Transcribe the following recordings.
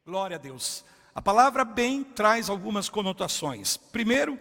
Glória a Deus. A palavra bem traz algumas conotações. Primeiro,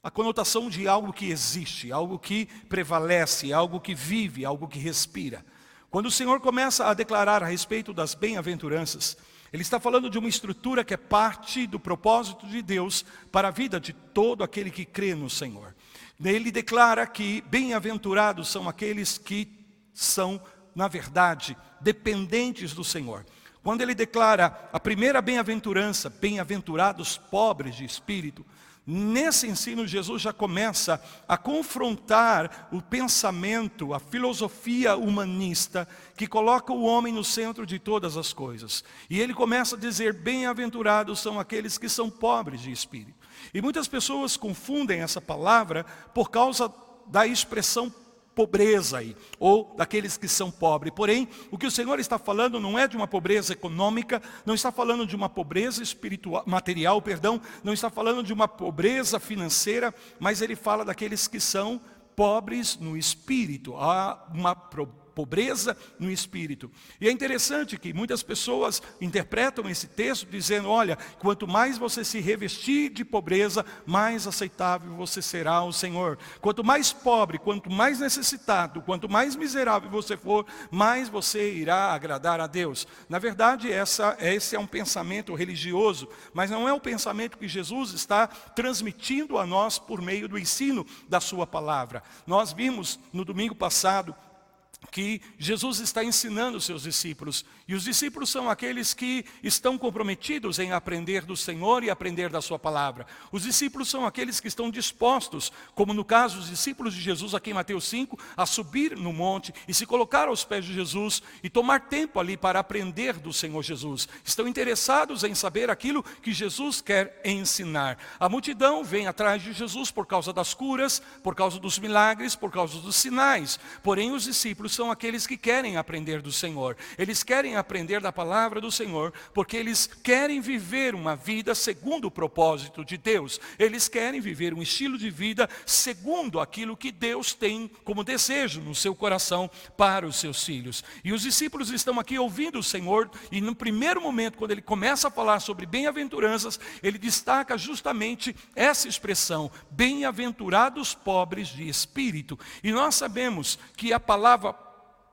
a conotação de algo que existe, algo que prevalece, algo que vive, algo que respira. Quando o Senhor começa a declarar a respeito das bem-aventuranças, Ele está falando de uma estrutura que é parte do propósito de Deus para a vida de todo aquele que crê no Senhor. Ele declara que bem-aventurados são aqueles que são, na verdade, dependentes do Senhor. Quando ele declara a primeira bem-aventurança, bem-aventurados pobres de espírito, nesse ensino Jesus já começa a confrontar o pensamento, a filosofia humanista que coloca o homem no centro de todas as coisas. E ele começa a dizer, bem-aventurados são aqueles que são pobres de espírito. E muitas pessoas confundem essa palavra por causa da expressão pobreza aí, ou daqueles que são pobres. Porém, o que o Senhor está falando não é de uma pobreza econômica, não está falando de uma pobreza espiritual, material, não está falando de uma pobreza financeira, mas Ele fala daqueles que são pobres no espírito. Há uma pobreza no espírito. E é interessante que muitas pessoas interpretam esse texto dizendo, olha, quanto mais você se revestir de pobreza, mais aceitável você será ao Senhor. Quanto mais pobre, quanto mais necessitado, quanto mais miserável você for, mais você irá agradar a Deus. Na verdade, esse é um pensamento religioso, mas não é o pensamento que Jesus está transmitindo a nós por meio do ensino da sua palavra. Nós vimos no domingo passado que Jesus está ensinando os seus discípulos. E os discípulos são aqueles que estão comprometidos em aprender do Senhor e aprender da sua palavra. Os discípulos são aqueles que estão dispostos, como no caso dos discípulos de Jesus aqui em Mateus 5, a subir no monte e se colocar aos pés de Jesus e tomar tempo ali para aprender do Senhor Jesus. Estão interessados em saber aquilo que Jesus quer ensinar. A multidão vem atrás de Jesus por causa das curas, por causa dos milagres, por causa dos sinais. Porém, os discípulos são aqueles que querem aprender do Senhor. Eles querem aprender da palavra do Senhor, porque eles querem viver uma vida segundo o propósito de Deus. Eles querem viver um estilo de vida segundo aquilo que Deus tem como desejo no seu coração para os seus filhos. E os discípulos estão aqui ouvindo o Senhor, e no primeiro momento, quando ele começa a falar sobre bem-aventuranças, ele destaca justamente essa expressão, bem-aventurados pobres de espírito. E nós sabemos que a palavra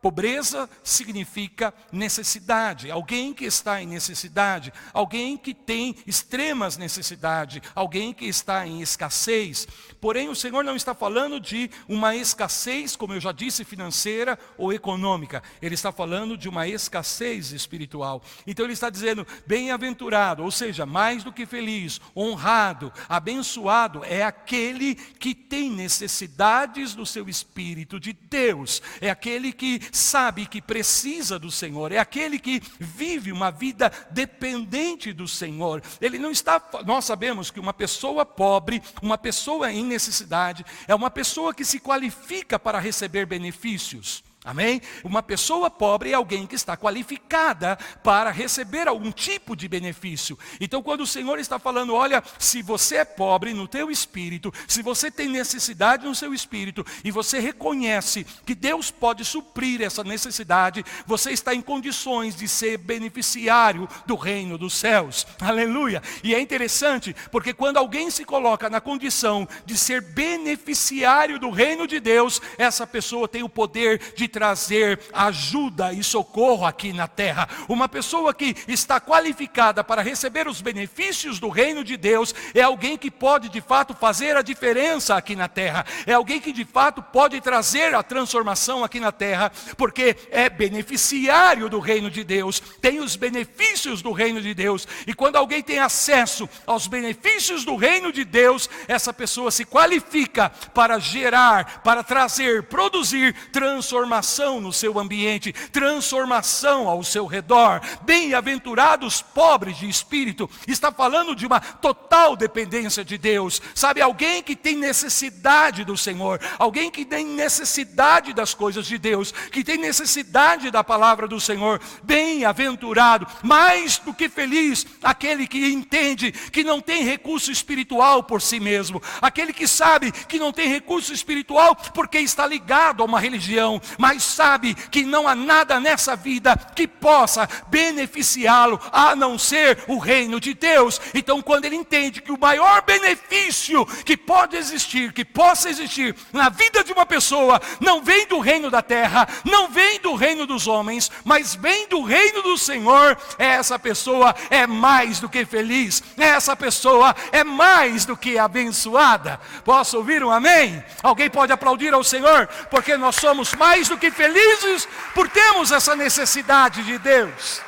pobreza significa necessidade, alguém que está em necessidade, alguém que tem extremas necessidades, alguém que está em escassez. Porém, o Senhor não está falando de uma escassez, como eu já disse, financeira ou econômica. Ele está falando de uma escassez espiritual. Então ele está dizendo, bem-aventurado, ou seja, mais do que feliz, honrado, abençoado, é aquele que tem necessidades do seu espírito de Deus. É aquele que sabe que precisa do Senhor, é aquele que vive uma vida dependente do Senhor. Ele não está, nós sabemos que uma pessoa pobre, uma pessoa em necessidade, é uma pessoa que se qualifica para receber benefícios. Amém? Uma pessoa pobre é alguém que está qualificada para receber algum tipo de benefício. Então quando o Senhor está falando, olha, se você é pobre no teu espírito, se você tem necessidade no seu espírito, e você reconhece que Deus pode suprir essa necessidade, você está em condições de ser beneficiário do reino dos céus. Aleluia! E é interessante, porque quando alguém se coloca na condição de ser beneficiário do reino de Deus, essa pessoa tem o poder de trazer ajuda e socorro aqui na terra. Uma pessoa que está qualificada para receber os benefícios do reino de Deus é alguém que pode de fato fazer a diferença aqui na terra. É alguém que de fato pode trazer a transformação aqui na terra, porque é beneficiário do reino de Deus, tem os benefícios do reino de Deus. E quando alguém tem acesso aos benefícios do reino de Deus, essa pessoa se qualifica para gerar, para trazer, produzir transformação no seu ambiente, transformação ao seu redor. Bem-aventurados pobres de espírito, está falando de uma total dependência de Deus. Sabe, alguém que tem necessidade do Senhor, alguém que tem necessidade das coisas de Deus, que tem necessidade da palavra do Senhor. Bem-aventurado, mais do que feliz, aquele que entende que não tem recurso espiritual por si mesmo, aquele que sabe que não tem recurso espiritual porque está ligado a uma religião, mas mas sabe que não há nada nessa vida que possa beneficiá-lo, a não ser o reino de Deus. Então, quando ele entende que o maior benefício que pode existir, que possa existir na vida de uma pessoa, não vem do reino da terra, não vem do reino dos homens, mas vem do reino do Senhor, essa pessoa é mais do que feliz, essa pessoa é mais do que abençoada. Posso ouvir um amém? Alguém pode aplaudir ao Senhor, porque nós somos mais do que felizes por termos essa necessidade de Deus.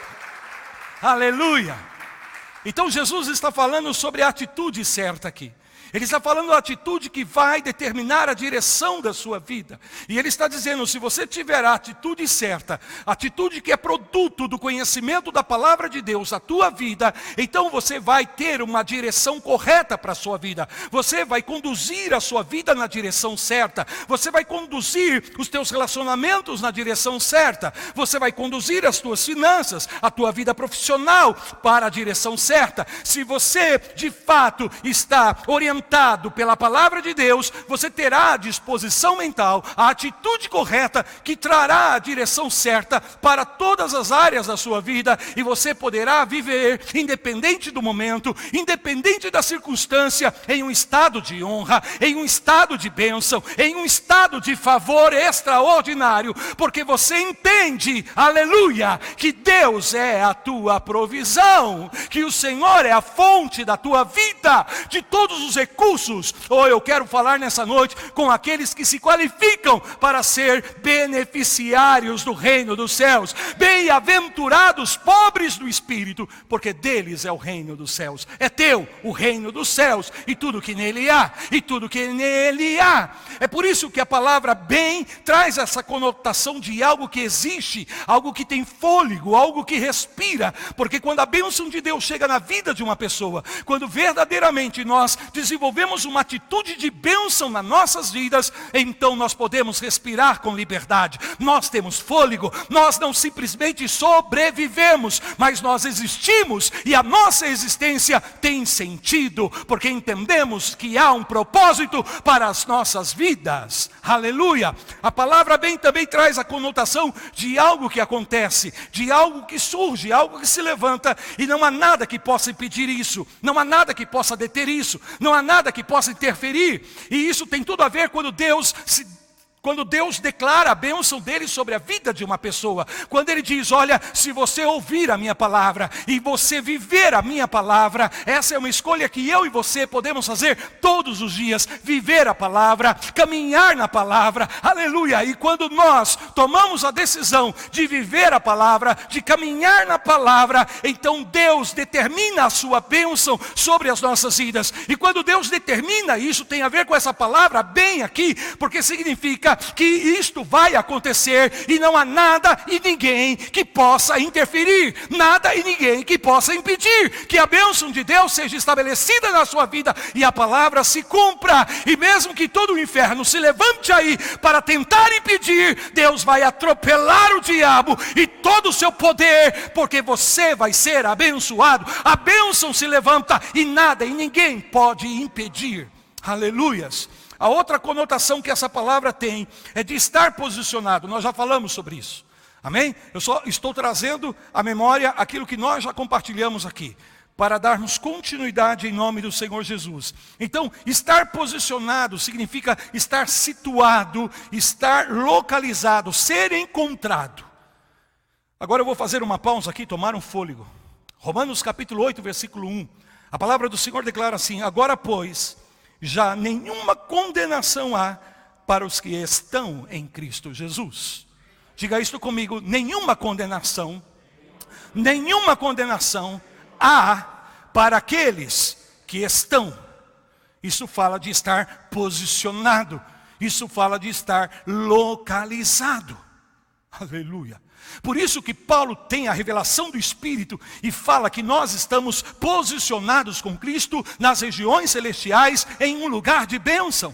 Aleluia! Então Jesus está falando sobre a atitude certa aqui. Ele está falando da atitude que vai determinar a direção da sua vida. E ele está dizendo, se você tiver a atitude certa, a atitude que é produto do conhecimento da palavra de Deus, a tua vida, então você vai ter uma direção correta para a sua vida. Você vai conduzir a sua vida na direção certa. Você vai conduzir os teus relacionamentos na direção certa. Você vai conduzir as tuas finanças, a tua vida profissional para a direção certa. Se você, de fato, está orientado pela palavra de Deus, você terá a disposição mental, a atitude correta, que trará a direção certa para todas as áreas da sua vida, e você poderá viver, independente do momento, independente da circunstância, em um estado de honra, em um estado de bênção, em um estado de favor extraordinário, porque você entende, aleluia, que Deus é a tua provisão, que o Senhor é a fonte da tua vida, de todos os recursos. Eu quero falar nessa noite com aqueles que se qualificam para ser beneficiários do reino dos céus. Bem-aventurados pobres do espírito, porque deles é o reino dos céus. É teu o reino dos céus e tudo que nele há, e tudo que nele há. É por isso que a palavra bem traz essa conotação de algo que existe, algo que tem fôlego, algo que respira. Porque quando a bênção de Deus chega na vida de uma pessoa, quando verdadeiramente nós desenvolvemos uma atitude de bênção nas nossas vidas, então nós podemos respirar com liberdade. Nós temos fôlego, nós não simplesmente sobrevivemos, mas nós existimos, e a nossa existência tem sentido, porque entendemos que há um propósito para as nossas vidas. Aleluia! A palavra bem também traz a conotação de algo que acontece, de algo que surge, algo que se levanta, e não há nada que possa impedir isso, não há nada que possa deter isso, não há nada que possa interferir. E isso tem tudo a ver quando Deus declara a bênção dele sobre a vida de uma pessoa. Quando ele diz, olha, se você ouvir a minha palavra e você viver a minha palavra, essa é uma escolha que eu e você podemos fazer todos os dias. Viver a palavra, caminhar na palavra, aleluia. E quando nós tomamos a decisão de viver a palavra, de caminhar na palavra, então Deus determina a sua bênção sobre as nossas vidas. E quando Deus determina, isso tem a ver com essa palavra bem aqui, porque significa que isto vai acontecer, e não há nada e ninguém que possa interferir, nada e ninguém que possa impedir que a bênção de Deus seja estabelecida na sua vida e a palavra se cumpra. E mesmo que todo o inferno se levante aí para tentar impedir, Deus vai atropelar o diabo e todo o seu poder, porque você vai ser abençoado. A bênção se levanta e nada e ninguém pode impedir. Aleluias. A outra conotação que essa palavra tem é de estar posicionado. Nós já falamos sobre isso. Amém? Eu só estou trazendo à memória aquilo que nós já compartilhamos aqui, para darmos continuidade em nome do Senhor Jesus. Então, estar posicionado significa estar situado, estar localizado, ser encontrado. Agora eu vou fazer uma pausa aqui, tomar um fôlego. Romanos capítulo 8, versículo 1. A palavra do Senhor declara assim: agora, pois, já nenhuma condenação há para os que estão em Cristo Jesus. Diga isto comigo: nenhuma condenação há para aqueles que estão. Isso fala de estar posicionado, isso fala de estar localizado. Aleluia. Por isso que Paulo tem a revelação do Espírito e fala que nós estamos posicionados com Cristo nas regiões celestiais em um lugar de bênção.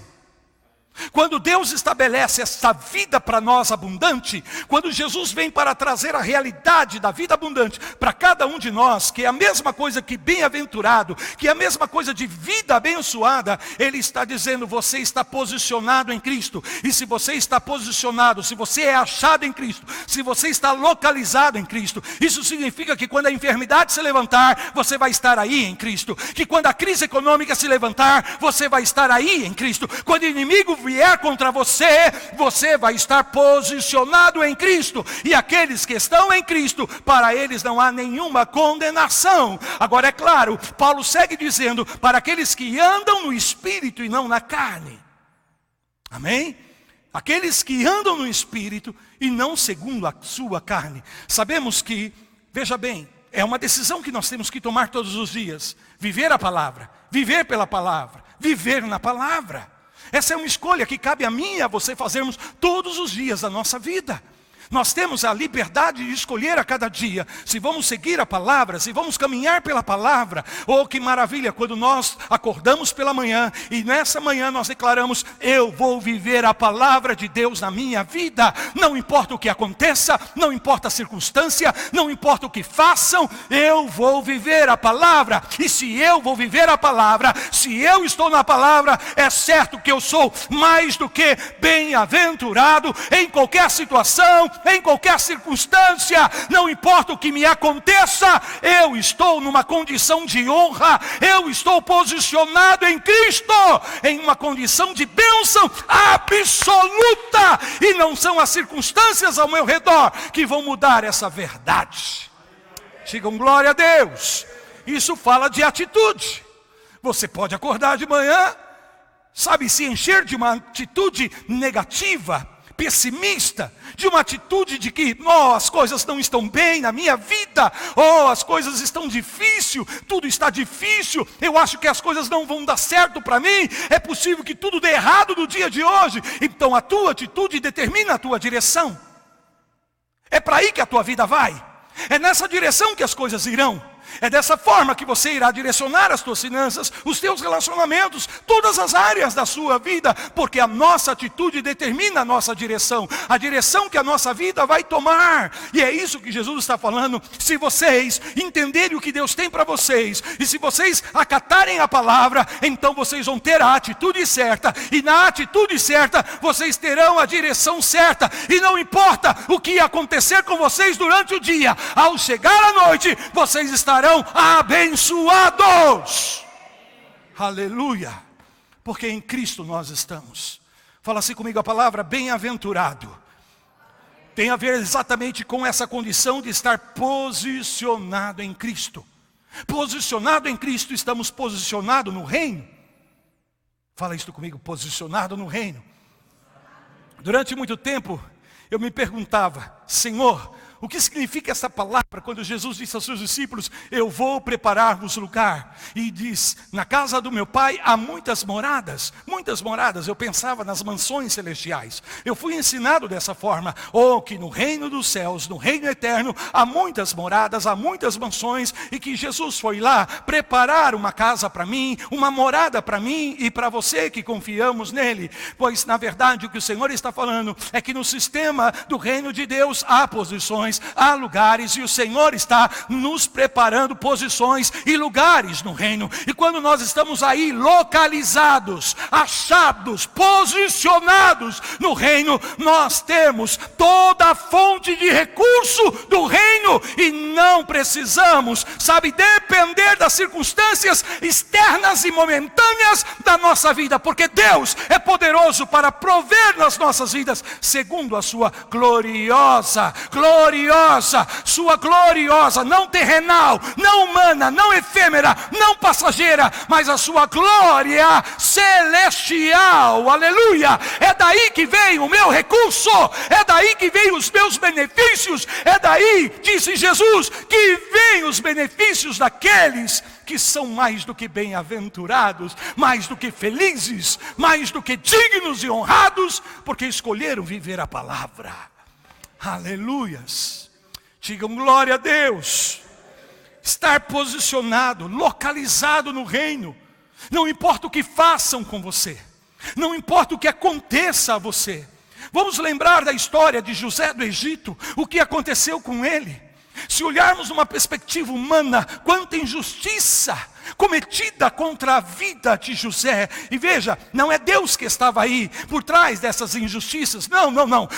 Quando Deus estabelece essa vida para nós abundante, quando Jesus vem para trazer a realidade da vida abundante para cada um de nós, que é a mesma coisa que bem-aventurado, que é a mesma coisa de vida abençoada, Ele está dizendo, você está posicionado em Cristo. E se você está posicionado, se você é achado em Cristo, se você está localizado em Cristo, isso significa que quando a enfermidade se levantar, você vai estar aí em Cristo. Que quando a crise econômica se levantar, você vai estar aí em Cristo. Quando o inimigo vier contra você, você vai estar posicionado em Cristo. E aqueles que estão em Cristo, para eles não há nenhuma condenação. Agora é claro, Paulo segue dizendo, para aqueles que andam no Espírito e não na carne. Amém? Aqueles que andam no Espírito e não segundo a sua carne. Sabemos que, veja bem, é uma decisão que nós temos que tomar todos os dias. Viver a palavra, viver pela palavra, viver na palavra. Essa é uma escolha que cabe a mim e a você fazermos todos os dias da nossa vida. Nós temos a liberdade de escolher a cada dia, se vamos seguir a palavra, se vamos caminhar pela palavra. Oh, que maravilha, quando nós acordamos pela manhã, e nessa manhã nós declaramos, eu vou viver a palavra de Deus na minha vida. Não importa o que aconteça, não importa a circunstância, não importa o que façam, eu vou viver a palavra. E se eu vou viver a palavra, se eu estou na palavra, é certo que eu sou mais do que bem-aventurado em qualquer situação, em qualquer circunstância, não importa o que me aconteça, eu estou numa condição de honra, eu estou posicionado em Cristo, em uma condição de bênção absoluta, e não são as circunstâncias ao meu redor que vão mudar essa verdade. Digam glória a Deus. Isso fala de atitude. Você pode acordar de manhã, sabe, se encher de uma atitude negativa, pessimista, de uma atitude de que, as coisas não estão bem na minha vida, as coisas estão difíceis, tudo está difícil, eu acho que as coisas não vão dar certo para mim, é possível que tudo dê errado no dia de hoje. Então a tua atitude determina a tua direção. É para aí que a tua vida vai, é nessa direção que as coisas irão. É dessa forma que você irá direcionar as tuas finanças, os teus relacionamentos, todas as áreas da sua vida, porque a nossa atitude determina a nossa direção, a direção que a nossa vida vai tomar. E é isso que Jesus está falando. Se vocês entenderem o que Deus tem para vocês, e se vocês acatarem a palavra, então vocês vão ter a atitude certa, e na atitude certa, vocês terão a direção certa, e não importa o que acontecer com vocês durante o dia, ao chegar à noite, vocês estarão abençoados. Aleluia. Porque em Cristo nós estamos. Fala assim comigo a palavra bem-aventurado. Tem a ver exatamente com essa condição de estar posicionado em Cristo. Posicionado em Cristo, estamos posicionados no reino. Fala isto comigo, posicionado no reino. Durante muito tempo eu me perguntava, Senhor, o que significa essa palavra quando Jesus disse aos seus discípulos, eu vou preparar-vos lugar? E diz, na casa do meu pai há muitas moradas. Muitas moradas, eu pensava nas mansões celestiais. Eu fui ensinado dessa forma, que no reino dos céus, no reino eterno, há muitas moradas, há muitas mansões, e que Jesus foi lá preparar uma casa para mim, uma morada para mim e para você que confiamos nele. Pois na verdade o que o Senhor está falando é que no sistema do reino de Deus há posições, há lugares, e o Senhor está nos preparando posições e lugares no reino. E quando nós estamos aí localizados, achados, posicionados no reino, nós temos toda a fonte de recurso do reino, e não precisamos, depender das circunstâncias externas e momentâneas da nossa vida, porque Deus é poderoso para prover nas nossas vidas, segundo a sua gloriosa, sua gloriosa, não terrenal, não humana, não efêmera, não passageira, mas a sua glória celestial. Aleluia. É daí que vem o meu recurso, é daí que vem os meus benefícios, é daí, disse Jesus, que vem os benefícios daqueles que são mais do que bem-aventurados, mais do que felizes, mais do que dignos e honrados, porque escolheram viver a palavra. Aleluias. Digam glória a Deus. Estar posicionado, localizado no reino. Não importa o que façam com você. Não importa o que aconteça a você. Vamos lembrar da história de José do Egito, o que aconteceu com ele. Se olharmos numa perspectiva humana, quanta injustiça cometida contra a vida de José. E veja, não é Deus que estava aí por trás dessas injustiças. Não.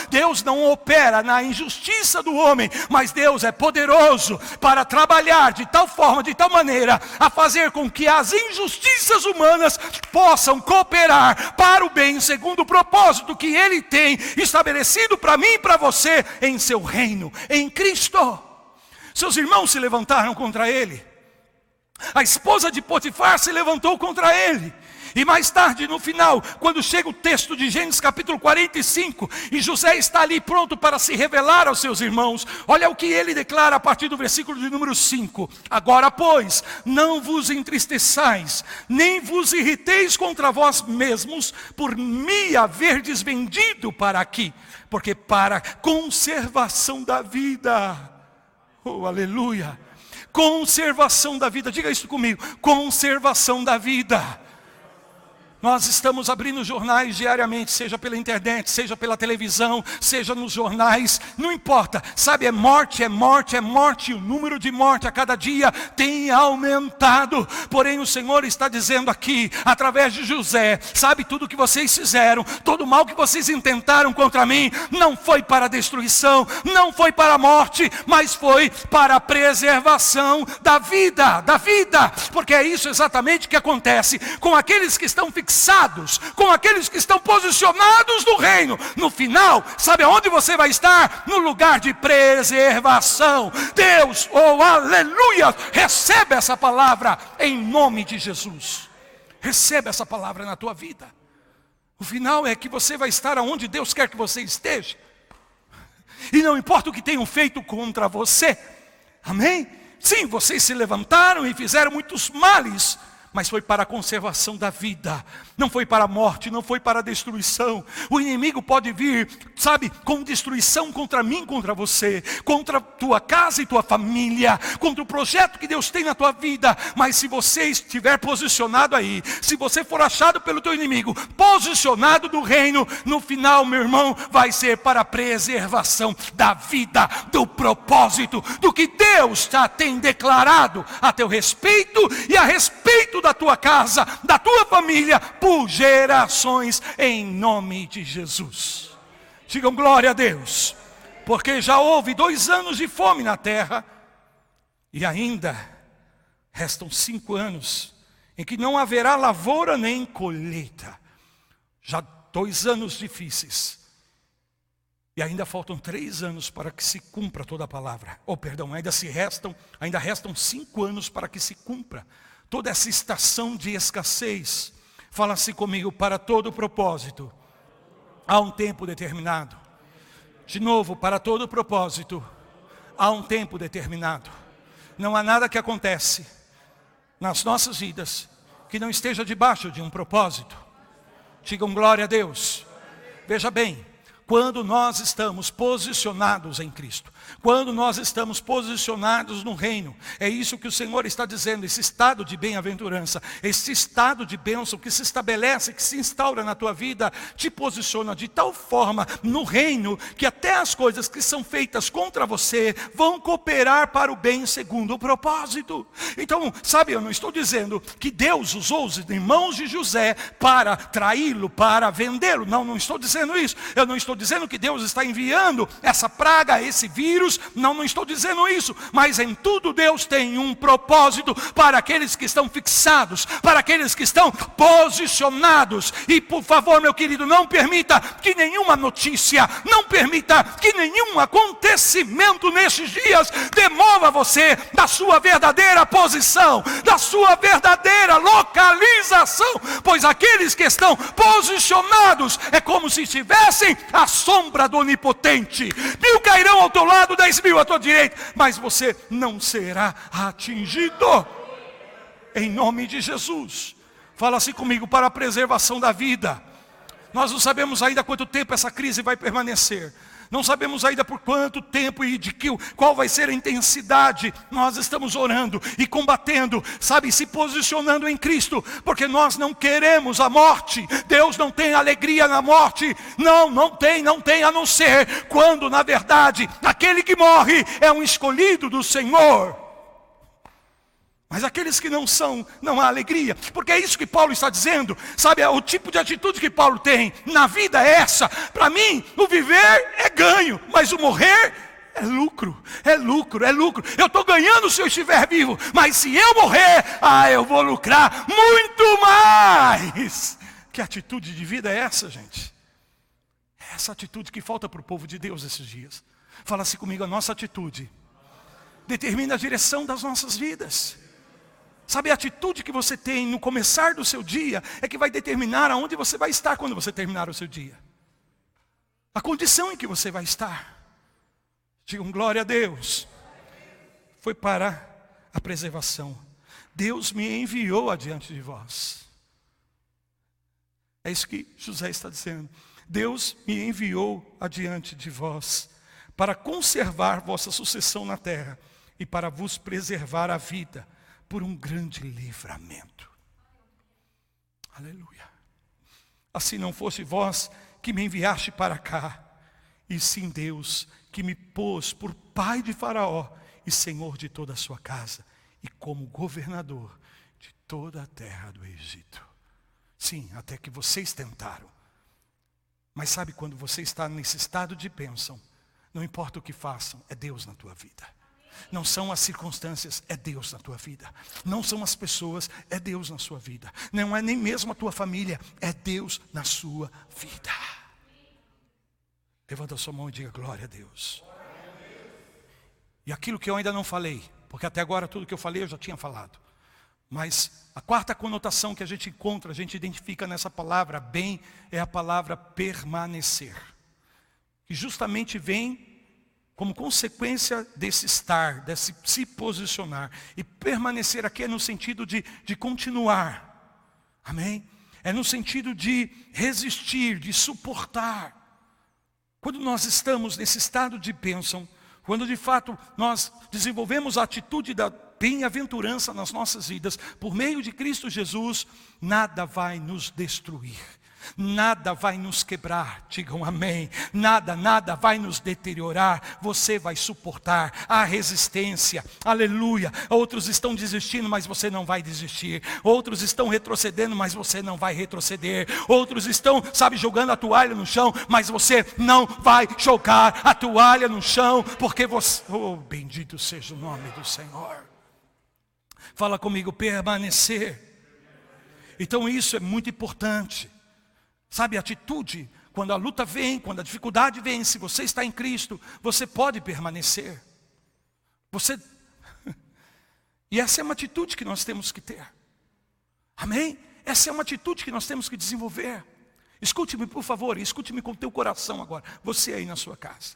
Deus não opera na injustiça do homem, mas Deus é poderoso para trabalhar de tal forma, de tal maneira, a fazer com que as injustiças humanas possam cooperar para o bem, segundo o propósito que Ele tem estabelecido para mim e para você em seu reino, em Cristo. Seus irmãos se levantaram contra ele. A esposa de Potifar se levantou contra ele. E mais tarde, no final, quando chega o texto de Gênesis capítulo 45, e José está ali pronto para se revelar aos seus irmãos, olha o que ele declara a partir do versículo de número 5. Agora, pois, não vos entristeçais, nem vos irriteis contra vós mesmos, por me haverdes vendido para aqui, porque para conservação da vida, oh aleluia, conservação da vida, diga isso comigo, conservação da vida. Nós estamos abrindo jornais diariamente, seja pela internet, seja pela televisão, seja nos jornais, não importa, sabe, é morte, o número de morte a cada dia tem aumentado, porém o Senhor está dizendo aqui, através de José, sabe, tudo que vocês fizeram, todo o mal que vocês intentaram contra mim, não foi para destruição, não foi para a morte, mas foi para a preservação da vida, porque é isso exatamente que acontece com aqueles que estão fixados, com aqueles que estão posicionados no reino. No final, sabe aonde você vai estar? No lugar de preservação. Deus, oh aleluia, recebe essa palavra em nome de Jesus. Recebe essa palavra na tua vida. O final é que você vai estar aonde Deus quer que você esteja. E não importa o que tenham feito contra você. Amém? Sim, vocês se levantaram e fizeram muitos males, mas foi para a conservação da vida, não foi para a morte, não foi para a destruição. O inimigo pode vir, sabe, com destruição contra mim, contra você, contra tua casa e tua família, contra o projeto que Deus tem na tua vida, mas se você estiver posicionado aí, se você for achado pelo teu inimigo, posicionado no reino, no final, meu irmão, vai ser para a preservação da vida, do propósito, do que Deus já tem declarado a teu respeito e a respeito da tua casa, da tua família, por gerações, em nome de Jesus. Digam glória a Deus, porque já houve 2 anos de fome na terra, e ainda restam 5 anos, em que não haverá lavoura nem colheita. Já 2 anos difíceis, e ainda faltam 3 anos para que se cumpra toda a palavra. Ainda restam 5 anos para que se cumpra toda essa estação de escassez. Fala-se comigo, para todo propósito há um tempo determinado. De novo, para todo propósito há um tempo determinado. Não há nada que acontece nas nossas vidas que não esteja debaixo de um propósito. Digam glória a Deus. Veja bem, quando nós estamos posicionados em Cristo, quando nós estamos posicionados no reino, é isso que o Senhor está dizendo, esse estado de bem-aventurança, esse estado de bênção que se estabelece, que se instaura na tua vida, te posiciona de tal forma no reino, que até as coisas que são feitas contra você, vão cooperar para o bem segundo o propósito. Então, sabe, eu não estou dizendo que Deus usou os irmãos de José para traí-lo, para vendê-lo, não estou dizendo isso. Eu não estou dizendo que Deus está enviando essa praga, esse vírus, não estou dizendo isso, mas em tudo Deus tem um propósito para aqueles que estão fixados, para aqueles que estão posicionados. E por favor, meu querido, não permita que nenhuma notícia, não permita que nenhum acontecimento nesses dias demova você da sua verdadeira posição, da sua verdadeira localização, pois aqueles que estão posicionados é como se estivessem à sombra do onipotente. 1000 cairão ao teu lado, 10.000 à tua direita, mas você não será atingido, em nome de Jesus. Fala assim comigo, para a preservação da vida. Nós não sabemos ainda quanto tempo essa crise vai permanecer, Não sabemos ainda por quanto tempo e qual vai ser a intensidade. Nós estamos orando e combatendo, sabe, se posicionando em Cristo, porque nós não queremos a morte. Deus não tem alegria na morte. Não tem, a não ser quando, na verdade, aquele que morre é um escolhido do Senhor. Mas aqueles que não são, não há alegria. Porque é isso que Paulo está dizendo. Sabe, o tipo de atitude que Paulo tem na vida é essa. Para mim, o viver é ganho, mas o morrer é lucro. Eu estou ganhando se eu estiver vivo, mas se eu morrer, eu vou lucrar muito mais. Que atitude de vida é essa, gente? É essa atitude que falta para o povo de Deus esses dias. Fala-se comigo, a nossa atitude determina a direção das nossas vidas. Sabe, a atitude que você tem no começar do seu dia é que vai determinar aonde você vai estar quando você terminar o seu dia. A condição em que você vai estar. Digam glória a Deus. Foi para a preservação. Deus me enviou adiante de vós. É isso que José está dizendo. Deus me enviou adiante de vós para conservar vossa sucessão na terra e para vos preservar a vida por um grande livramento. Aleluia. Assim não fosse vós que me enviaste para cá, e sim Deus que me pôs por pai de Faraó e senhor de toda a sua casa e como governador de toda a terra do Egito. Sim, até que vocês tentaram. Mas sabe, quando você está nesse estado de bênção, não importa o que façam, é Deus na tua vida. Não são as circunstâncias, é Deus na tua vida. Não são as pessoas, é Deus na sua vida. Não é nem mesmo a tua família, é Deus na sua vida. Levanta a sua mão e diga glória a Deus. E aquilo que eu ainda não falei, porque até agora tudo que eu falei eu já tinha falado. Mas a quarta conotação que a gente encontra, a gente identifica nessa palavra bem, é a palavra permanecer. Que justamente vem como consequência desse estar, desse se posicionar. E permanecer aqui é no sentido de continuar. Amém? É no sentido de resistir, de suportar. Quando nós estamos nesse estado de bênção, quando de fato nós desenvolvemos a atitude da bem-aventurança nas nossas vidas, por meio de Cristo Jesus, nada vai nos destruir. Nada vai nos quebrar, digam amém. Nada vai nos deteriorar. Você vai suportar a resistência, aleluia. Outros estão desistindo, mas você não vai desistir. Outros estão retrocedendo, mas você não vai retroceder. Outros estão, jogando a toalha no chão, mas você não vai jogar a toalha no chão, porque você, bendito seja o nome do Senhor. Fala comigo, permanecer. Então isso é muito importante. Sabe, a atitude, quando a luta vem, quando a dificuldade vem, se você está em Cristo, você pode permanecer. E essa é uma atitude que nós temos que ter. Amém? Essa é uma atitude que nós temos que desenvolver. Escute-me, por favor, escute-me com o teu coração agora, você aí na sua casa.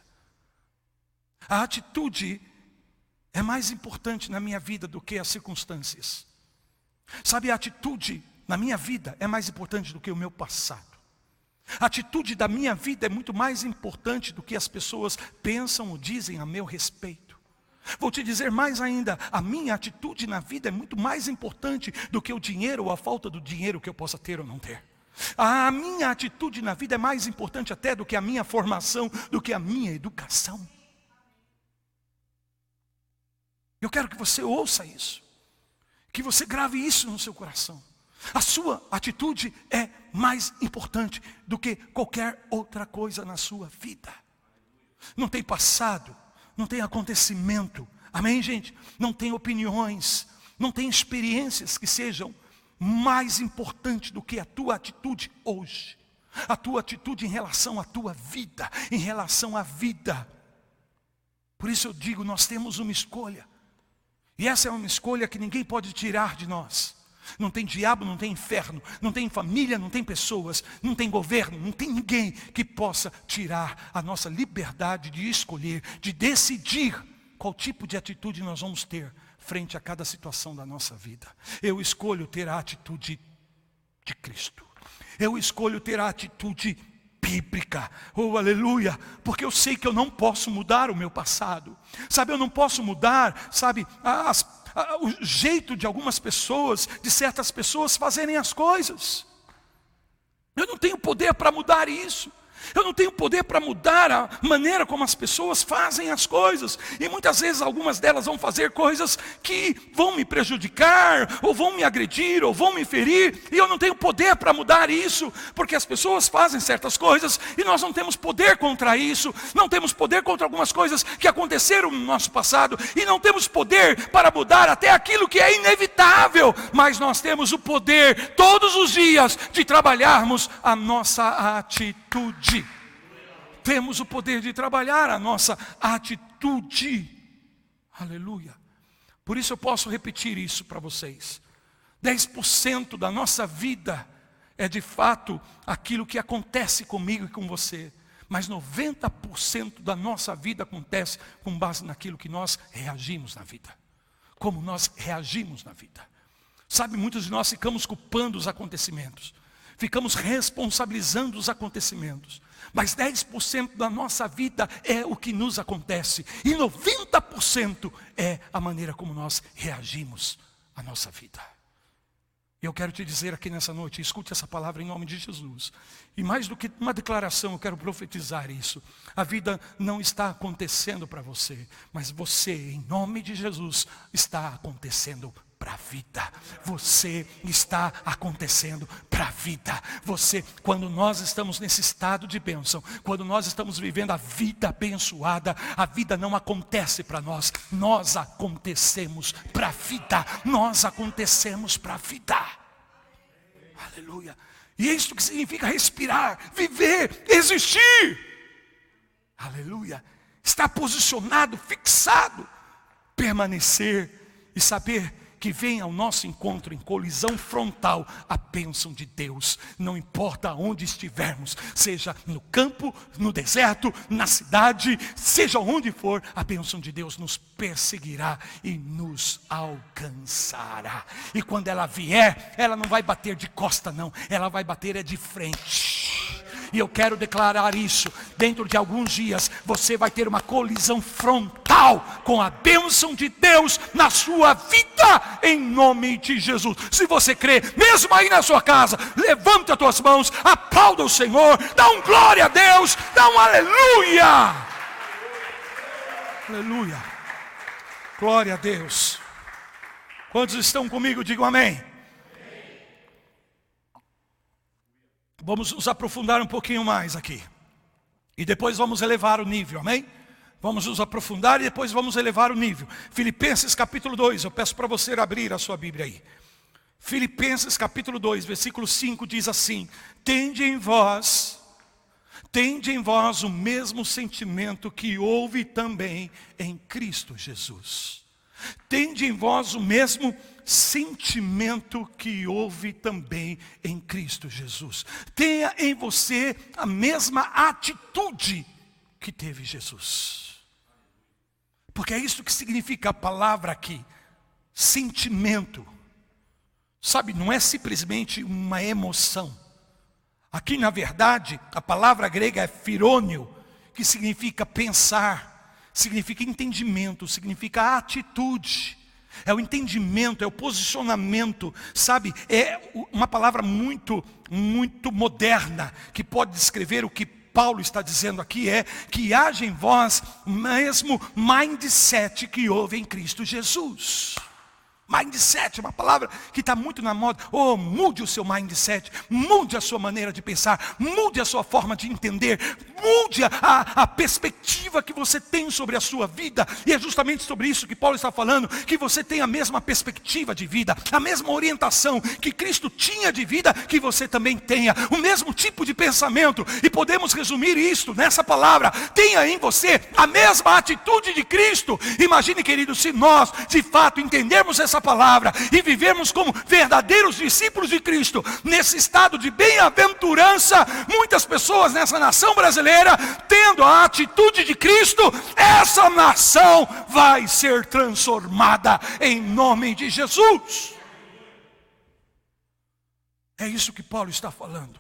A atitude é mais importante na minha vida do que as circunstâncias. Sabe, a atitude na minha vida é mais importante do que o meu passado. A atitude da minha vida é muito mais importante do que as pessoas pensam ou dizem a meu respeito. Vou te dizer mais ainda, a minha atitude na vida é muito mais importante do que o dinheiro ou a falta do dinheiro que eu possa ter ou não ter. A minha atitude na vida é mais importante até do que a minha formação, do que a minha educação. Eu quero que você ouça isso, que você grave isso no seu coração. A sua atitude é mais importante do que qualquer outra coisa na sua vida. Não tem passado, não tem acontecimento, amém, gente? Não tem opiniões, não tem experiências que sejam mais importantes do que a tua atitude hoje. A tua atitude em relação à tua vida, em relação à vida. Por isso eu digo, nós temos uma escolha. E essa é uma escolha que ninguém pode tirar de nós. Não tem diabo, não tem inferno, não tem família, não tem pessoas, não tem governo, não tem ninguém que possa tirar a nossa liberdade de escolher, de decidir qual tipo de atitude nós vamos ter frente a cada situação da nossa vida. Eu escolho ter a atitude de Cristo. Eu escolho ter a atitude bíblica, oh aleluia, porque eu sei que eu não posso mudar o meu passado, sabe, eu não posso mudar, sabe, o jeito de algumas pessoas, de certas pessoas fazerem as coisas. Eu não tenho poder para mudar isso. Eu não tenho poder para mudar a maneira como as pessoas fazem as coisas. E muitas vezes algumas delas vão fazer coisas que vão me prejudicar, ou vão me agredir, ou vão me ferir. E eu não tenho poder para mudar isso, porque as pessoas fazem certas coisas e nós não temos poder contra isso. Não temos poder contra algumas coisas que aconteceram no nosso passado. E não temos poder para mudar até aquilo que é inevitável. Mas nós temos o poder todos os dias de trabalharmos a nossa atitude. Temos o poder de trabalhar a nossa atitude. Aleluia. Por isso eu posso repetir isso para vocês. 10% da nossa vida é de fato aquilo que acontece comigo e com você. Mas 90% da nossa vida acontece com base naquilo que nós reagimos na vida. Como nós reagimos na vida. Sabe, muitos de nós ficamos culpando os acontecimentos. Ficamos responsabilizando os acontecimentos. Mas 10% da nossa vida é o que nos acontece. E 90% é a maneira como nós reagimos à nossa vida. Eu quero te dizer aqui nessa noite, escute essa palavra em nome de Jesus. E mais do que uma declaração, eu quero profetizar isso. A vida não está acontecendo para você, mas você, em nome de Jesus, está acontecendo para a vida. Você está acontecendo para a vida. Você, quando nós estamos nesse estado de bênção, quando nós estamos vivendo a vida abençoada, a vida não acontece para nós. Nós acontecemos para a vida. Nós acontecemos para a vida. Aleluia. E é isso que significa respirar, viver, existir. Aleluia. Estar posicionado, fixado, permanecer e saber que vem ao nosso encontro em colisão frontal a bênção de Deus. Não importa onde estivermos, seja no campo, no deserto, na cidade, seja onde for, a bênção de Deus nos perseguirá e nos alcançará. E quando ela vier, ela não vai bater de costa não, ela vai bater de frente. E eu quero declarar isso, dentro de alguns dias, você vai ter uma colisão frontal com a bênção de Deus na sua vida, em nome de Jesus. Se você crê, mesmo aí na sua casa, levanta as tuas mãos, aplauda o Senhor, dá um glória a Deus, dá um aleluia. Aleluia. Glória a Deus. Quantos estão comigo, digam amém. Vamos nos aprofundar um pouquinho mais aqui. E depois vamos elevar o nível, amém? Vamos nos aprofundar e depois vamos elevar o nível. Filipenses capítulo 2, eu peço para você abrir a sua Bíblia aí. Filipenses capítulo 2, versículo 5 diz assim: tende em vós o mesmo sentimento que houve também em Cristo Jesus. Tende em vós o mesmo sentimento que houve também em Cristo Jesus. Tenha em você a mesma atitude que teve Jesus. Porque é isso que significa a palavra aqui, sentimento. Sabe, não é simplesmente uma emoção. Aqui na verdade, a palavra grega é phirônio, que significa pensar. Significa entendimento, significa atitude. É o entendimento, é o posicionamento, sabe? É uma palavra muito, muito moderna, que pode descrever o que Paulo está dizendo aqui, é que haja em vós o mesmo mindset que houve em Cristo Jesus. Mindset, uma palavra que está muito na moda. Oh, mude o seu mindset, mude a sua maneira de pensar, mude a sua forma de entender, mude a perspectiva que você tem sobre a sua vida. E é justamente sobre isso que Paulo está falando, que você tem a mesma perspectiva de vida, a mesma orientação que Cristo tinha de vida, que você também tenha, o mesmo tipo de pensamento. E podemos resumir isto nessa palavra: tenha em você a mesma atitude de Cristo. Imagine, querido, se nós de fato entendermos essa palavra e vivermos como verdadeiros discípulos de Cristo, nesse estado de bem-aventurança, muitas pessoas nessa nação brasileira, tendo a atitude de Cristo, essa nação vai ser transformada em nome de Jesus. É isso que Paulo está falando.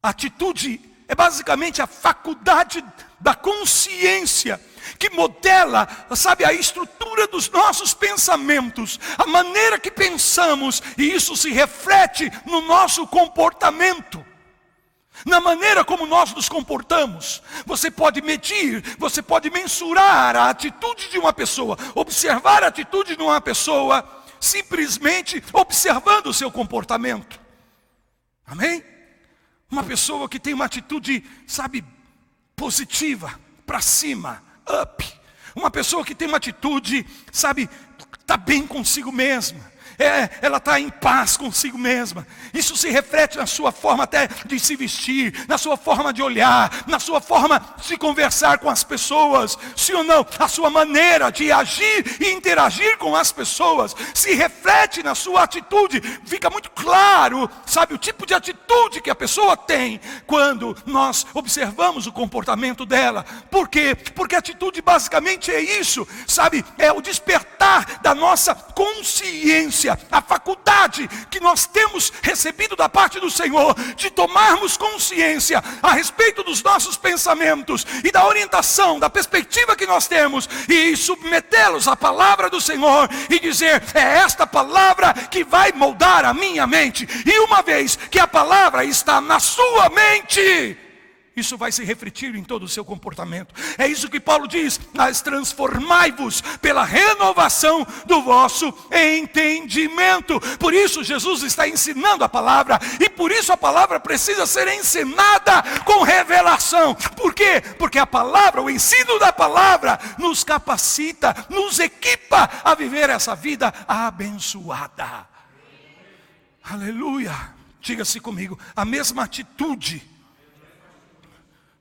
A atitude é basicamente a faculdade da consciência, que modela, sabe, a estrutura dos nossos pensamentos, a maneira que pensamos, e isso se reflete no nosso comportamento, na maneira como nós nos comportamos. Você pode medir, você pode mensurar a atitude de uma pessoa, observar a atitude de uma pessoa, simplesmente observando o seu comportamento. Amém? Uma pessoa que tem uma atitude, sabe, positiva, para cima, up. Uma pessoa que tem uma atitude, sabe, está bem consigo mesma. Ela está em paz consigo mesma. Isso se reflete na sua forma até de se vestir, na sua forma de olhar, na sua forma de conversar com as pessoas. Sim ou não? A sua maneira de agir e interagir com as pessoas se reflete na sua atitude. Fica muito claro, sabe, o tipo de atitude que a pessoa tem quando nós observamos o comportamento dela. Por quê? Porque a atitude basicamente é isso, sabe? É o despertar da nossa consciência, a faculdade que nós temos recebido da parte do Senhor, de tomarmos consciência a respeito dos nossos pensamentos e da orientação, da perspectiva que nós temos, e submetê-los à palavra do Senhor, e dizer, é esta palavra que vai moldar a minha mente. E uma vez que a palavra está na sua mente, isso vai se refletir em todo o seu comportamento. É isso que Paulo diz, mas transformai-vos pela renovação do vosso entendimento. Por isso Jesus está ensinando a palavra, e por isso a palavra precisa ser ensinada com revelação. Por quê? Porque a palavra, o ensino da palavra, nos capacita, nos equipa a viver essa vida abençoada. Aleluia. Diga-se comigo, a mesma atitude.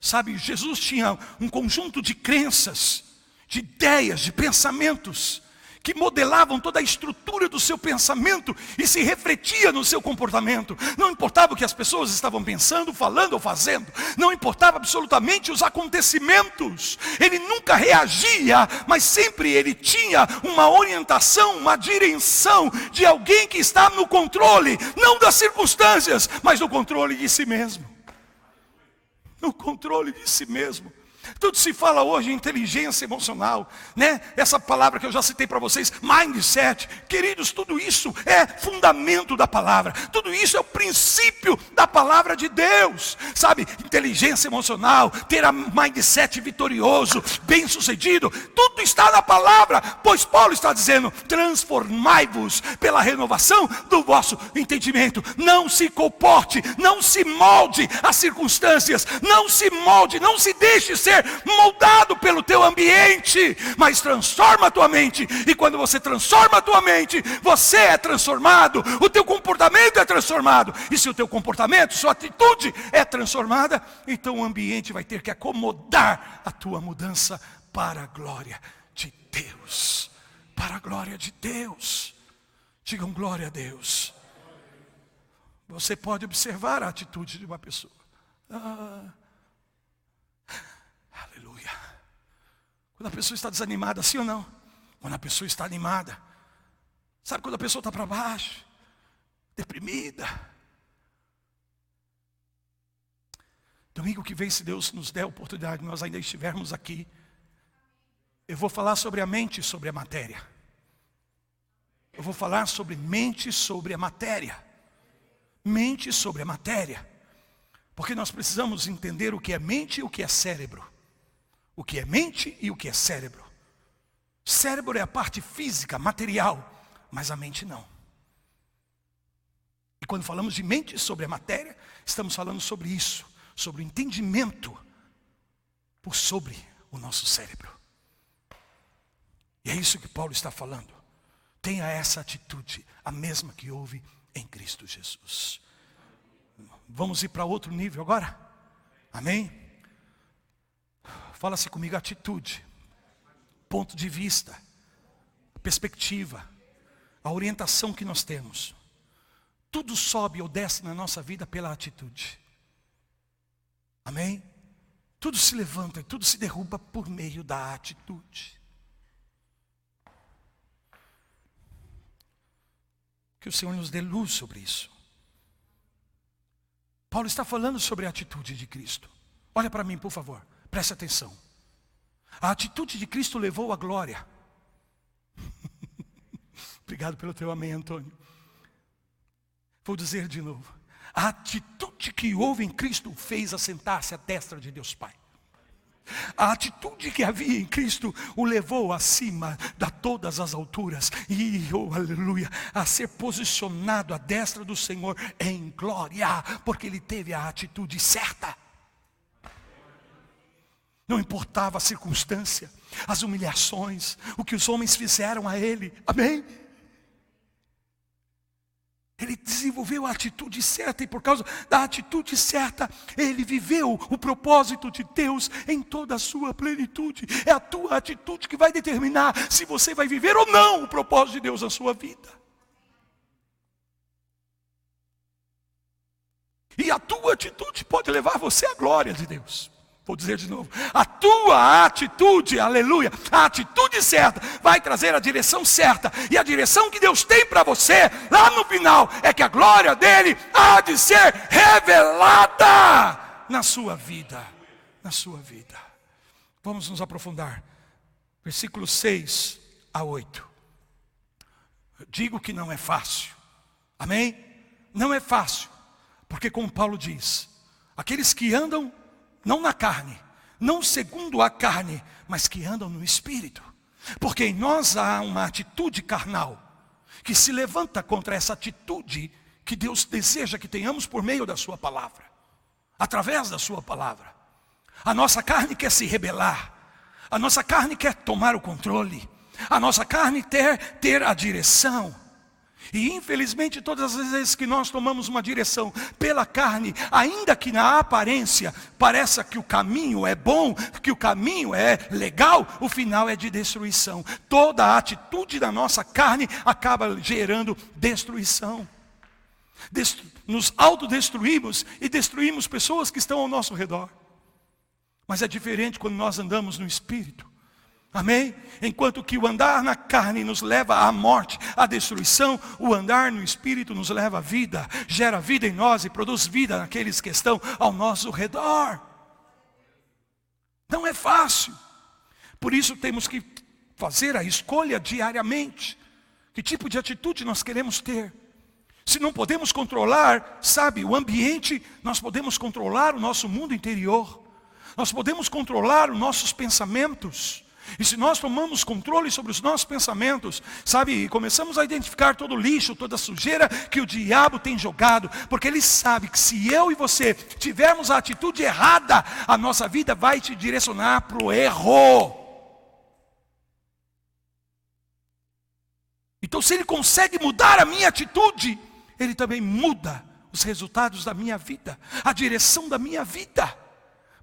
Sabe, Jesus tinha um conjunto de crenças, de ideias, de pensamentos, que modelavam toda a estrutura do seu pensamento e se refletia no seu comportamento. Não importava o que as pessoas estavam pensando, falando ou fazendo, não importava absolutamente os acontecimentos. Ele nunca reagia, mas sempre ele tinha uma orientação, uma direção de alguém que está no controle, não das circunstâncias, mas no controle de si mesmo. No controle de si mesmo. Tudo se fala hoje em inteligência emocional, né? Essa palavra que eu já citei para vocês, mindset. Queridos, tudo isso é fundamento da palavra. Tudo isso é o princípio da palavra de Deus. Sabe, inteligência emocional, ter a mindset vitorioso, bem sucedido, tudo está na palavra. Pois Paulo está dizendo, transformai-vos pela renovação do vosso entendimento. Não se comporte, não se molde às circunstâncias, não se molde, não se deixe ser moldado pelo teu ambiente, mas transforma a tua mente. E quando você transforma a tua mente, você é transformado, o teu comportamento é transformado. E se o teu comportamento, sua atitude é transformada, então o ambiente vai ter que acomodar a tua mudança para a glória de Deus. Para a glória de Deus. Digam glória a Deus. Você pode observar a atitude de uma pessoa. Aleluia. Quando a pessoa está desanimada, sim ou não? Quando a pessoa está animada. Sabe quando a pessoa está para baixo, deprimida? Domingo que vem, se Deus nos der a oportunidade, nós ainda estivermos aqui, eu vou falar sobre a mente e sobre a matéria. Eu vou falar sobre mente e sobre a matéria. Mente sobre a matéria. Porque nós precisamos entender o que é mente e o que é cérebro. O que é mente e o que é cérebro. Cérebro é a parte física, material, mas a mente não. E quando falamos de mente sobre a matéria, estamos falando sobre isso, sobre o entendimento por sobre o nosso cérebro. E é isso que Paulo está falando. Tenha essa atitude, a mesma que houve em Cristo Jesus. Vamos ir para outro nível agora? Amém? Fala-se comigo, atitude, ponto de vista, perspectiva, a orientação que nós temos. Tudo sobe ou desce na nossa vida pela atitude. Amém? Tudo se levanta e tudo se derruba por meio da atitude. Que o Senhor nos dê luz sobre isso. Paulo está falando sobre a atitude de Cristo. Olha para mim, por favor, preste atenção. A atitude de Cristo levou à glória. Obrigado pelo teu amém, Antônio. Vou dizer de novo. A atitude que houve em Cristo fez assentar-se à destra de Deus Pai. A atitude que havia em Cristo o levou acima de todas as alturas. E, oh, aleluia, a ser posicionado à destra do Senhor em glória. Porque ele teve a atitude certa. Não importava a circunstância, as humilhações, o que os homens fizeram a ele. Amém? Ele desenvolveu a atitude certa e por causa da atitude certa, ele viveu o propósito de Deus em toda a sua plenitude. É a tua atitude que vai determinar se você vai viver ou não o propósito de Deus na sua vida. E a tua atitude pode levar você à glória de Deus. Vou dizer de novo, a tua atitude, aleluia, a atitude certa vai trazer a direção certa. E a direção que Deus tem para você, lá no final, é que a glória dele há de ser revelada na sua vida. Na sua vida. Vamos nos aprofundar. Versículos 6 a 8. Eu digo que não é fácil. Amém? Não é fácil. Porque como Paulo diz, aqueles que andam não na carne, não segundo a carne, mas que andam no Espírito. Porque em nós há uma atitude carnal, que se levanta contra essa atitude que Deus deseja que tenhamos por meio da sua palavra. Através da sua palavra. A nossa carne quer se rebelar. A nossa carne quer tomar o controle. A nossa carne quer ter a direção. E infelizmente todas as vezes que nós tomamos uma direção pela carne, ainda que na aparência pareça que o caminho é bom, que o caminho é legal, o final é de destruição. Toda a atitude da nossa carne acaba gerando destruição. Nos autodestruímos e destruímos pessoas que estão ao nosso redor. Mas é diferente quando nós andamos no Espírito. Amém? Enquanto que o andar na carne nos leva à morte, à destruição, o andar no Espírito nos leva à vida, gera vida em nós e produz vida naqueles que estão ao nosso redor. Não é fácil. Por isso temos que fazer a escolha diariamente. Que tipo de atitude nós queremos ter? Se não podemos controlar, sabe, o ambiente, nós podemos controlar o nosso mundo interior. Nós podemos controlar os nossos pensamentos. E se nós tomamos controle sobre os nossos pensamentos, sabe, e começamos a identificar todo o lixo, toda a sujeira que o diabo tem jogado, porque ele sabe que se eu e você tivermos a atitude errada, a nossa vida vai te direcionar para o erro. Então se ele consegue mudar a minha atitude, ele também muda os resultados da minha vida, a direção da minha vida.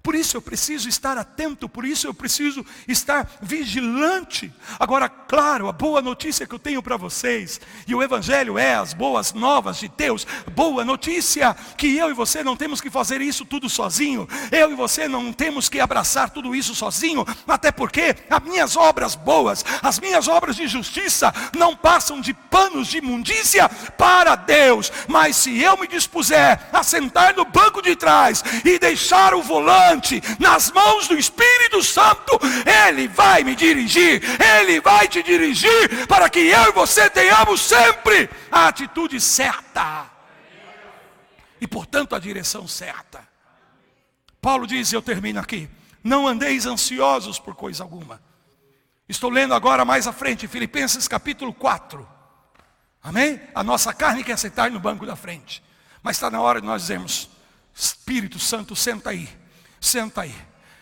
Por isso eu preciso estar atento, por isso eu preciso estar vigilante. Agora, claro, a boa notícia que eu tenho para vocês, e o Evangelho é as boas novas de Deus, boa notícia, que eu e você não temos que fazer isso tudo sozinho, eu e você não temos que abraçar tudo isso sozinho, até porque as minhas obras boas, as minhas obras de justiça, não passam de panos de imundícia para Deus. Mas se eu me dispuser a sentar no banco de trás e deixar o volante nas mãos do Espírito Santo, Ele vai me dirigir, Ele vai te dirigir, para que eu e você tenhamos sempre a atitude certa, e portanto a direção certa. Paulo diz, eu termino aqui, não andeis ansiosos por coisa alguma. Estou lendo agora mais à frente, Filipenses capítulo 4, amém? A nossa carne quer sentar no banco da frente, mas está na hora de nós dizermos, Espírito Santo, senta aí. Senta aí.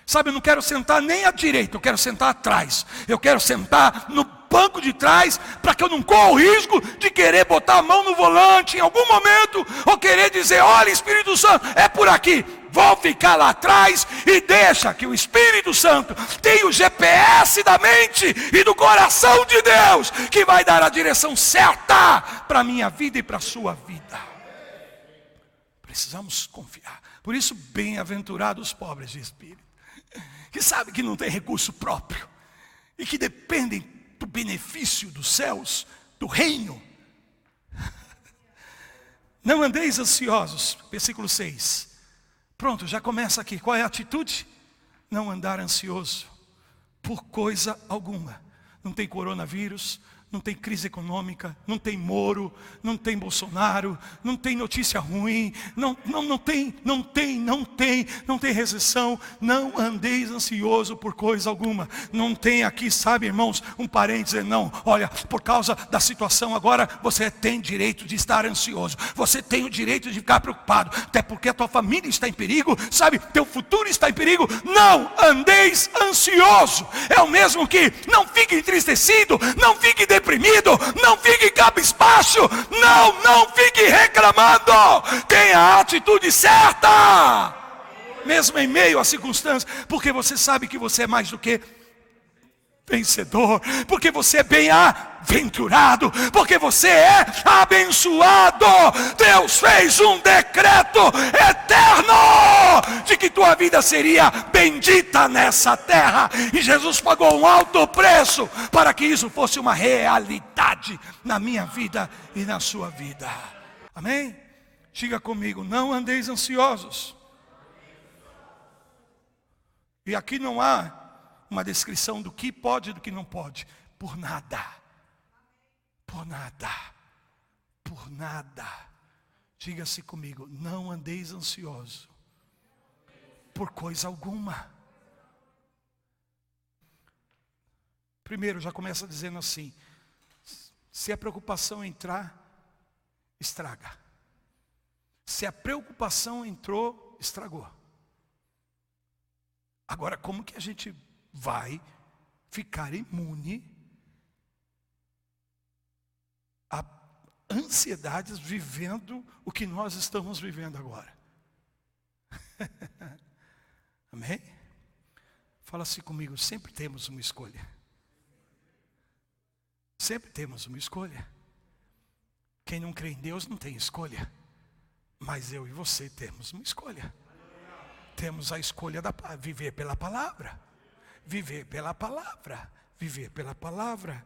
Sabe, eu não quero sentar nem à direita, eu quero sentar atrás. Eu quero sentar no banco de trás, para que eu não corra o risco de querer botar a mão no volante em algum momento, ou querer dizer, olha Espírito Santo, é por aqui. Vou ficar lá atrás e deixa que o Espírito Santo tenha o GPS da mente e do coração de Deus, que vai dar a direção certa para a minha vida e para a sua vida. Precisamos confiar. Por isso, bem-aventurados os pobres de espírito, que sabem que não tem recurso próprio, e que dependem do benefício dos céus, do reino. Não andeis ansiosos, versículo 6, Pronto, já começa aqui. Qual é a atitude? Não andar ansioso por coisa alguma. Não tem coronavírus, não tem crise econômica, não tem Moro, não tem Bolsonaro, não tem notícia ruim, não tem recessão. Não andeis ansioso por coisa alguma. Não tem aqui, sabe, irmãos, um parente dizendo, não, olha, por causa da situação agora, você tem direito de estar ansioso. Você tem o direito de ficar preocupado, até porque a tua família está em perigo, sabe, teu futuro está em perigo. Não andeis ansioso. É o mesmo que não fique entristecido, não fique deprimido, não fique cabisbaixo, não fique reclamando. Tenha a atitude certa, mesmo em meio às circunstâncias, porque você sabe que você é mais do que vencedor, porque você é bem-aventurado, porque você é abençoado. Deus fez um decreto eterno de que tua vida seria bendita nessa terra, e Jesus pagou um alto preço para que isso fosse uma realidade na minha vida e na sua vida. Amém? Diga comigo, não andeis ansiosos. E aqui não há uma descrição do que pode e do que não pode. Por nada. Por nada. Por nada. Diga-se comigo, não andeis ansioso por coisa alguma. Primeiro, já começa dizendo assim, se a preocupação entrar, estraga. Se a preocupação entrou, estragou. Agora, como que a gente vai ficar imune a ansiedades vivendo o que nós estamos vivendo agora? Amém? Fala assim comigo, sempre temos uma escolha. Sempre temos uma escolha. Quem não crê em Deus não tem escolha. Mas eu e você temos uma escolha. Temos a escolha de viver pela palavra. Viver pela palavra. Viver pela palavra.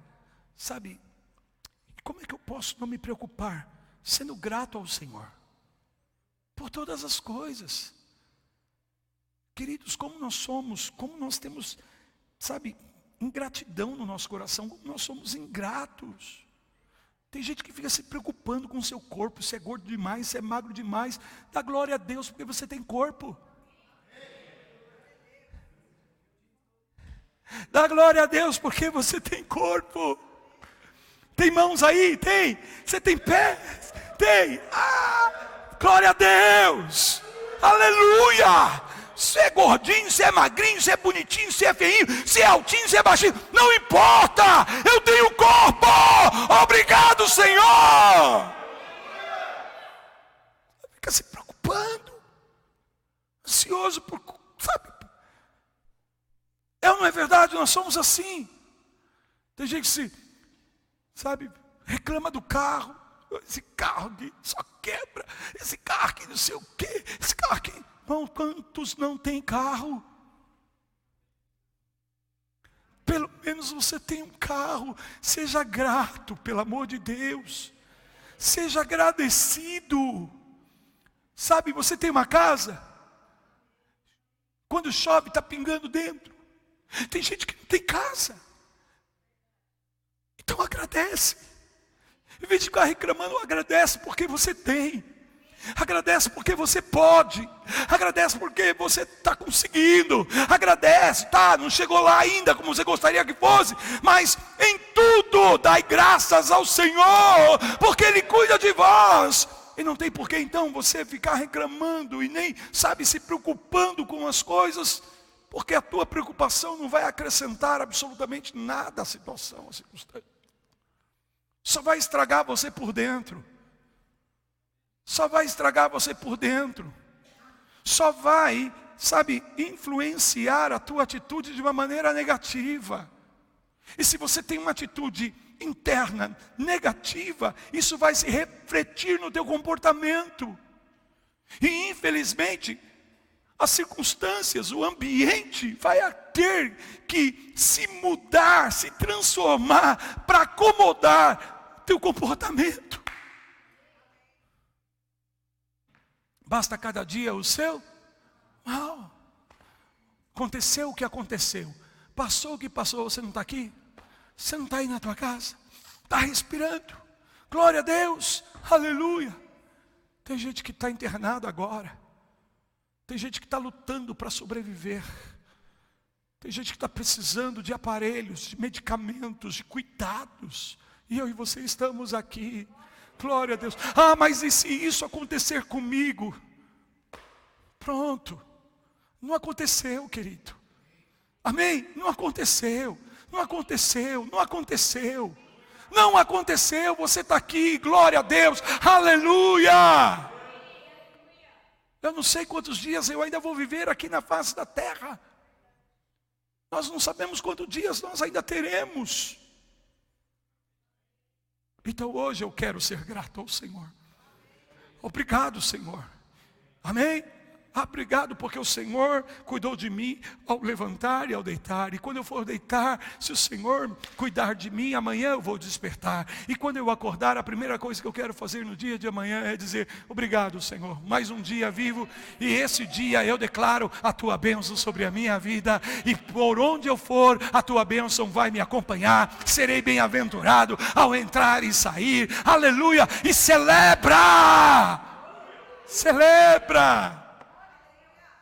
Sabe, como é que eu posso não me preocupar? Sendo grato ao Senhor. Por todas as coisas. Queridos, como nós somos, como nós temos, sabe, ingratidão no nosso coração, como nós somos ingratos. Tem gente que fica se preocupando com o seu corpo, se é gordo demais, se é magro demais. Dá glória a Deus porque você tem corpo. Dá glória a Deus porque você tem corpo. Tem mãos aí? Tem. Você tem pés? Tem. Glória a Deus. Aleluia. Se é gordinho, se é magrinho, se é bonitinho, se é feinho, se é altinho, se é baixinho, não importa, eu tenho corpo, obrigado Senhor. Fica se preocupando, ansioso por, sabe, não é verdade, nós somos assim. Tem gente que se, sabe, reclama do carro, esse carro aqui só quebra, esse carro aqui não sei o quê, esse carro aqui. Irmão, quantos não tem carro? Pelo menos você tem um carro. Seja grato, pelo amor de Deus. Seja agradecido. Sabe, você tem uma casa. Quando chove, está pingando dentro. Tem gente que não tem casa. Então agradece. Em vez de ficar reclamando, agradece porque você tem. Agradece porque você pode. Agradece porque você está conseguindo. Agradece, tá, não chegou lá ainda como você gostaria que fosse, mas em tudo dai graças ao Senhor, porque Ele cuida de vós. E não tem por que então você ficar reclamando e nem, sabe, se preocupando com as coisas, porque a tua preocupação não vai acrescentar absolutamente nada à situação, à circunstância. Só vai estragar você por dentro. Só vai estragar você por dentro. Só vai, sabe, influenciar a tua atitude de uma maneira negativa. E se você tem uma atitude interna negativa, isso vai se refletir no teu comportamento. E infelizmente, as circunstâncias, o ambiente vai ter que se mudar, se transformar para acomodar teu comportamento. Basta cada dia o seu Uau! Aconteceu o que aconteceu. Passou o que passou, você não está aqui? Você não está aí na tua casa? Está respirando? Glória a Deus, aleluia. Tem gente que está internado agora. Tem gente que está lutando para sobreviver. Tem gente que está precisando de aparelhos, de medicamentos, de cuidados. E eu e você estamos aqui. Glória a Deus. Ah, mas e se isso acontecer comigo? Pronto. Não aconteceu, querido. Amém? Não aconteceu. Não aconteceu. Não aconteceu. Não aconteceu. Você está aqui. Glória a Deus. Aleluia. Eu não sei quantos dias eu ainda vou viver aqui na face da terra. Nós não sabemos quantos dias nós ainda teremos. Então hoje eu quero ser grato ao Senhor. Obrigado, Senhor. Amém? Obrigado porque o Senhor cuidou de mim ao levantar e ao deitar. E quando eu for deitar, se o Senhor cuidar de mim, amanhã eu vou despertar. E quando eu acordar, a primeira coisa que eu quero fazer no dia de amanhã é dizer: obrigado, Senhor, mais um dia vivo. E esse dia eu declaro a Tua bênção sobre a minha vida. E por onde eu for, a Tua bênção vai me acompanhar. Serei bem-aventurado ao entrar e sair. Aleluia! E celebra! Celebra!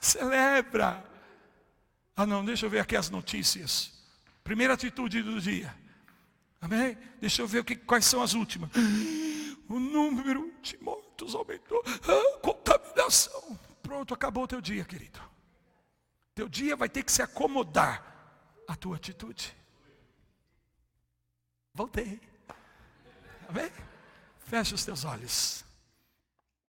Celebra. Ah não, deixa eu ver aqui as notícias. Primeira atitude do dia. Amém? Deixa eu ver quais são as últimas. O número de mortos aumentou. Contaminação. Pronto, acabou o teu dia, querido. Teu dia vai ter que se acomodar à tua atitude. Voltei. Amém? Fecha os teus olhos.